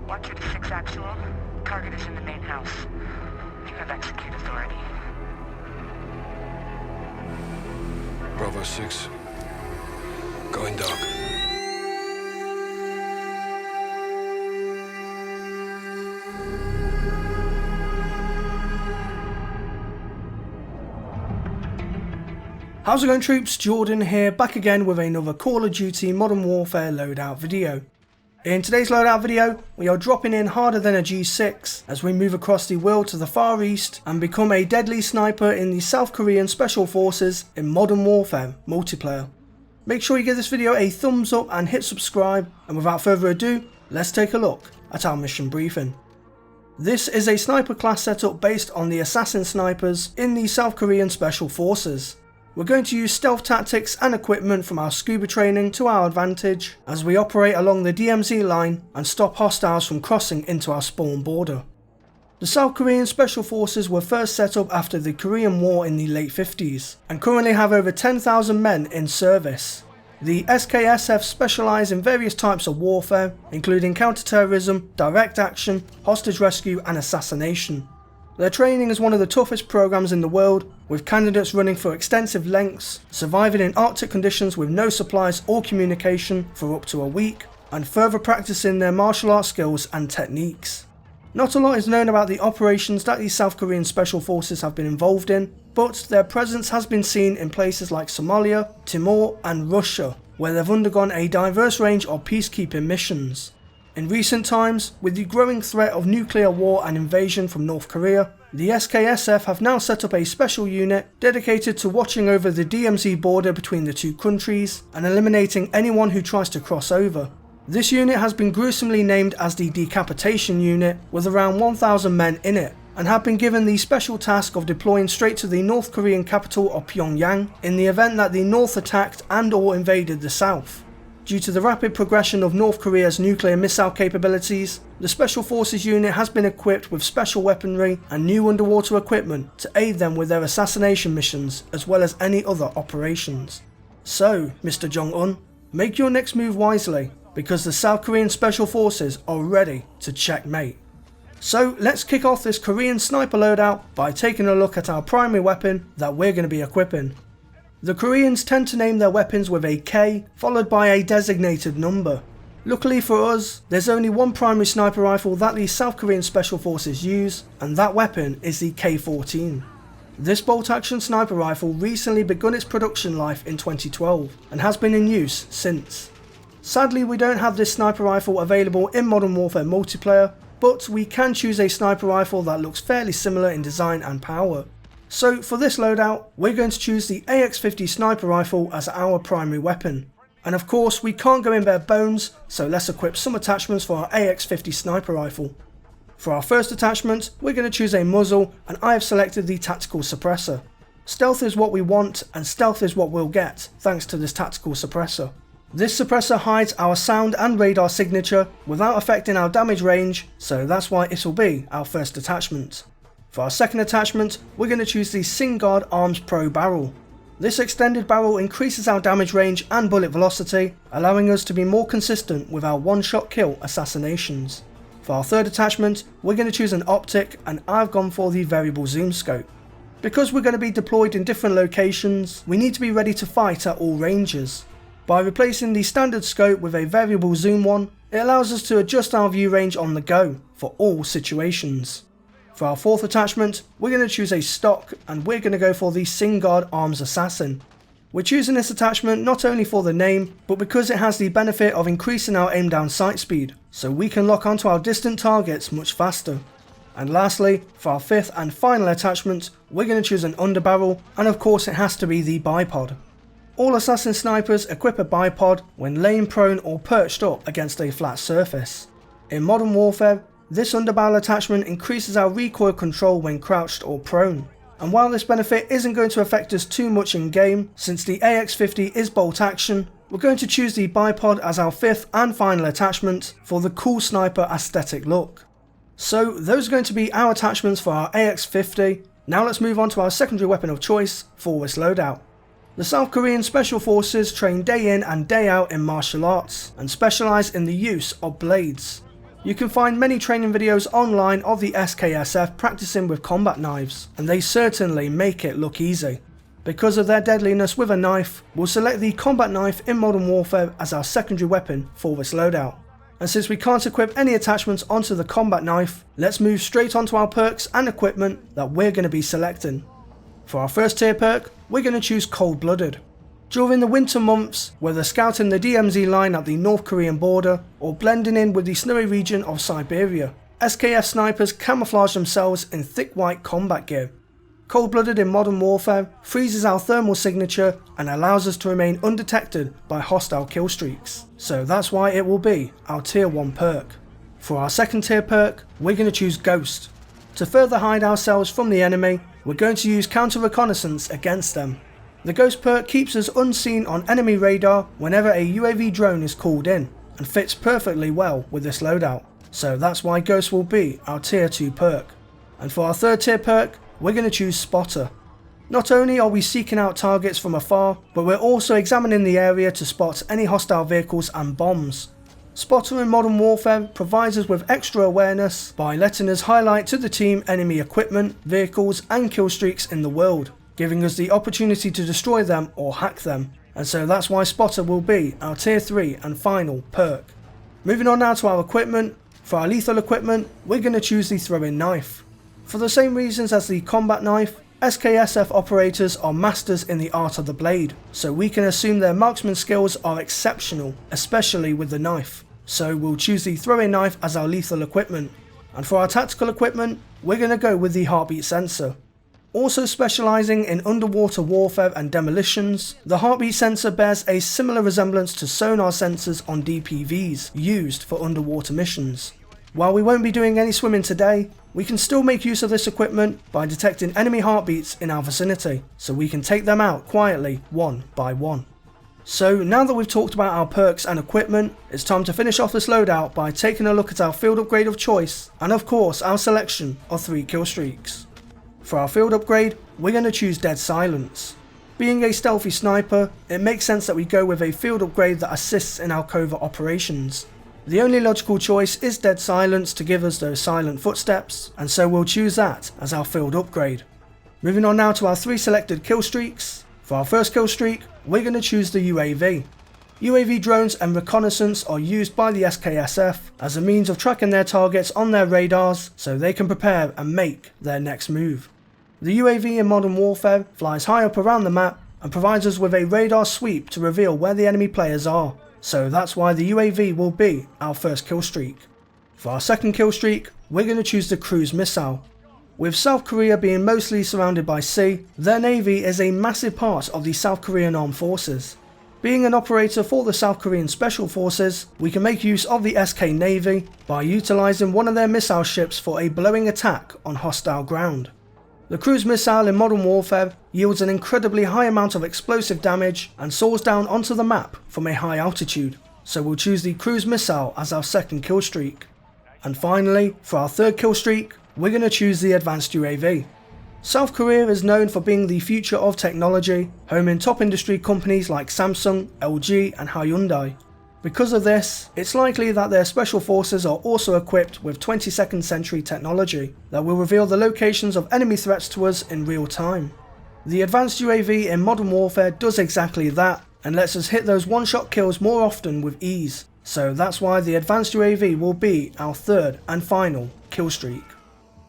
126 actual. Target is in the main house. You have execute authority. Bravo 6. Going dark. How's it going, troops? Jordan here, back again with another Call of Duty Modern Warfare Loadout video. In today's loadout video, we are dropping in harder than a G6 as we move across the world to the Far East and become a deadly sniper in the South Korean Special Forces in Modern Warfare multiplayer. Make sure you give this video a thumbs up and hit subscribe, and without further ado, let's take a look at our mission briefing. This is a sniper class setup based on the assassin snipers in the South Korean Special Forces. We're going to use stealth tactics and equipment from our scuba training to our advantage as we operate along the DMZ line and stop hostiles from crossing into our spawn border. The South Korean Special Forces were first set up after the Korean War in the late 50s and currently have over 10,000 men in service. The SKSF specialise in various types of warfare, including counter-terrorism, direct action, hostage rescue and assassination. Their training is one of the toughest programs in the world, with candidates running for extensive lengths, surviving in Arctic conditions with no supplies or communication for up to a week, and further practicing their martial arts skills and techniques. Not a lot is known about the operations that the South Korean Special Forces have been involved in, but their presence has been seen in places like Somalia, Timor and Russia, where they've undergone a diverse range of peacekeeping missions. In recent times, with the growing threat of nuclear war and invasion from North Korea, the SKSF have now set up a special unit dedicated to watching over the DMZ border between the two countries and eliminating anyone who tries to cross over. This unit has been gruesomely named as the Decapitation Unit, with around 1,000 men in it, and have been given the special task of deploying straight to the North Korean capital of Pyongyang in the event that the North attacked and/or invaded the South. Due to the rapid progression of North Korea's nuclear missile capabilities, the Special Forces unit has been equipped with special weaponry and new underwater equipment to aid them with their assassination missions as well as any other operations. So, Mr. Jong-un, make your next move wisely, because the South Korean Special Forces are ready to checkmate. So let's kick off this Korean sniper loadout by taking a look at our primary weapon that we're going to be equipping. The Koreans tend to name their weapons with a K followed by a designated number. Luckily for us, there's only one primary sniper rifle that the South Korean Special Forces use, and that weapon is the K14. This bolt-action sniper rifle recently begun its production life in 2012 and has been in use since. Sadly, we don't have this sniper rifle available in Modern Warfare multiplayer, but we can choose a sniper rifle that looks fairly similar in design and power. So for this loadout, we're going to choose the AX-50 sniper rifle as our primary weapon. And of course, we can't go in bare bones, so let's equip some attachments for our AX-50 sniper rifle. For our first attachment, we're going to choose a muzzle, and I have selected the tactical suppressor. Stealth is what we want, and stealth is what we'll get, thanks to this tactical suppressor. This suppressor hides our sound and radar signature without affecting our damage range, so that's why it will be our first attachment. For our second attachment, we're going to choose the SingGuard Arms Pro barrel. This extended barrel increases our damage range and bullet velocity, allowing us to be more consistent with our one-shot kill assassinations. For our third attachment, we're going to choose an optic, and I've gone for the variable zoom scope. Because we're going to be deployed in different locations, we need to be ready to fight at all ranges. By replacing the standard scope with a variable zoom one, it allows us to adjust our view range on the go for all situations. For our fourth attachment, we're going to choose a stock, and we're going to go for the SingGuard Arms Assassin. We're choosing this attachment not only for the name, but because it has the benefit of increasing our aim down sight speed, so we can lock onto our distant targets much faster. And lastly, for our fifth and final attachment, we're going to choose an underbarrel, and of course it has to be the Bipod. All assassin snipers equip a Bipod when laying prone or perched up against a flat surface. In Modern Warfare, this underbarrel attachment increases our recoil control when crouched or prone. And while this benefit isn't going to affect us too much in game, since the AX-50 is bolt action, we're going to choose the Bipod as our fifth and final attachment for the cool sniper aesthetic look. So those are going to be our attachments for our AX-50. Now let's move on to our secondary weapon of choice for this loadout. The South Korean Special Forces train day in and day out in martial arts and specialise in the use of blades. You can find many training videos online of the SKSF practicing with combat knives, and they certainly make it look easy. Because of their deadliness with a knife, we'll select the combat knife in Modern Warfare as our secondary weapon for this loadout. And since we can't equip any attachments onto the combat knife, let's move straight onto our perks and equipment that we're going to be selecting. For our first tier perk, we're going to choose Cold-Blooded. During the winter months, whether scouting the DMZ line at the North Korean border or blending in with the snowy region of Siberia, SKS snipers camouflage themselves in thick white combat gear. Cold-Blooded in Modern Warfare freezes our thermal signature and allows us to remain undetected by hostile kill streaks, so that's why it will be our tier 1 perk. For our second tier perk, we're going to choose Ghost. To further hide ourselves from the enemy, we're going to use counter reconnaissance against them. The Ghost perk keeps us unseen on enemy radar whenever a UAV drone is called in, and fits perfectly well with this loadout, so that's why Ghost will be our tier 2 perk. And for our third tier perk, we're going to choose Spotter. Not only are we seeking out targets from afar, but we're also examining the area to spot any hostile vehicles and bombs. Spotter in Modern Warfare provides us with extra awareness by letting us highlight to the team enemy equipment, vehicles and kill streaks in the world, giving us the opportunity to destroy them or hack them, and so that's why Spotter will be our tier 3 and final perk. Moving on now to our equipment. For our lethal equipment, we're going to choose the throwing knife. For the same reasons as the combat knife, SKSF operators are masters in the art of the blade, so we can assume their marksman skills are exceptional, especially with the knife. So we'll choose the throwing knife as our lethal equipment. And for our tactical equipment, we're going to go with the heartbeat sensor. Also specialising in underwater warfare and demolitions, the heartbeat sensor bears a similar resemblance to sonar sensors on DPVs used for underwater missions. While we won't be doing any swimming today, we can still make use of this equipment by detecting enemy heartbeats in our vicinity, so we can take them out quietly one by one. So now that we've talked about our perks and equipment, it's time to finish off this loadout by taking a look at our field upgrade of choice, and of course our selection of 3 kill streaks. For our field upgrade, we're going to choose Dead Silence. Being a stealthy sniper, it makes sense that we go with a field upgrade that assists in our covert operations. The only logical choice is Dead Silence to give us those silent footsteps, and so we'll choose that as our field upgrade. Moving on now to our 3 selected kill streaks. For our first kill streak, we're going to choose the UAV. UAV drones and reconnaissance are used by the SKSF as a means of tracking their targets on their radars so they can prepare and make their next move. The UAV in Modern Warfare flies high up around the map and provides us with a radar sweep to reveal where the enemy players are, so that's why the UAV will be our first kill streak. For our second kill streak, we're going to choose the cruise missile. With South Korea being mostly surrounded by sea, their navy is a massive part of the South Korean armed forces. Being an operator for the South Korean Special Forces, we can make use of the SK Navy by utilising one of their missile ships for a blowing attack on hostile ground. The cruise missile in Modern Warfare yields an incredibly high amount of explosive damage and soars down onto the map from a high altitude, so we'll choose the cruise missile as our second kill streak. And finally, for our third kill streak, we're going to choose the advanced UAV. South Korea is known for being the future of technology, home in top industry companies like Samsung, LG and Hyundai. Because of this, it's likely that their special forces are also equipped with 22nd century technology that will reveal the locations of enemy threats to us in real time. The advanced UAV in Modern Warfare does exactly that and lets us hit those one-shot kills more often with ease, so that's why the advanced UAV will be our third and final kill streak.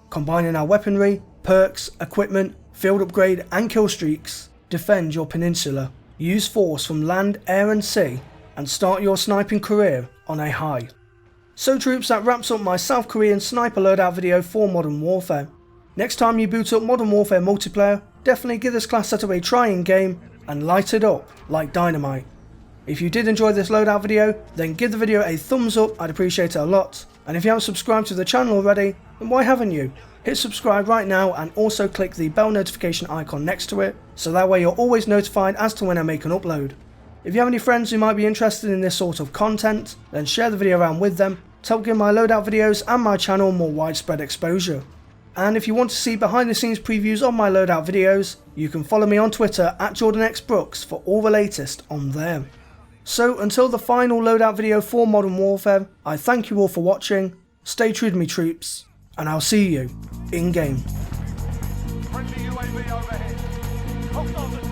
Combining our weaponry, perks, equipment, field upgrade and kill streaks, defend your peninsula, use force from land, air and sea, and start your sniping career on a high. So troops, that wraps up my South Korean sniper loadout video for Modern Warfare. Next time you boot up Modern Warfare multiplayer, definitely give this class setup a try in game and light it up like dynamite. If you did enjoy this loadout video, then give the video a thumbs up, I'd appreciate it a lot. And if you haven't subscribed to the channel already, then why haven't you? Hit subscribe right now and also click the bell notification icon next to it, so that way you're always notified as to when I make an upload. If you have any friends who might be interested in this sort of content, then share the video around with them to help give my loadout videos and my channel more widespread exposure. And if you want to see behind the scenes previews of my loadout videos, you can follow me on Twitter at jordanxbrookes for all the latest on there. So until the final loadout video for Modern Warfare, I thank you all for watching, stay true to me troops, and I'll see you in game. Friendly UAV overhead. Hostiles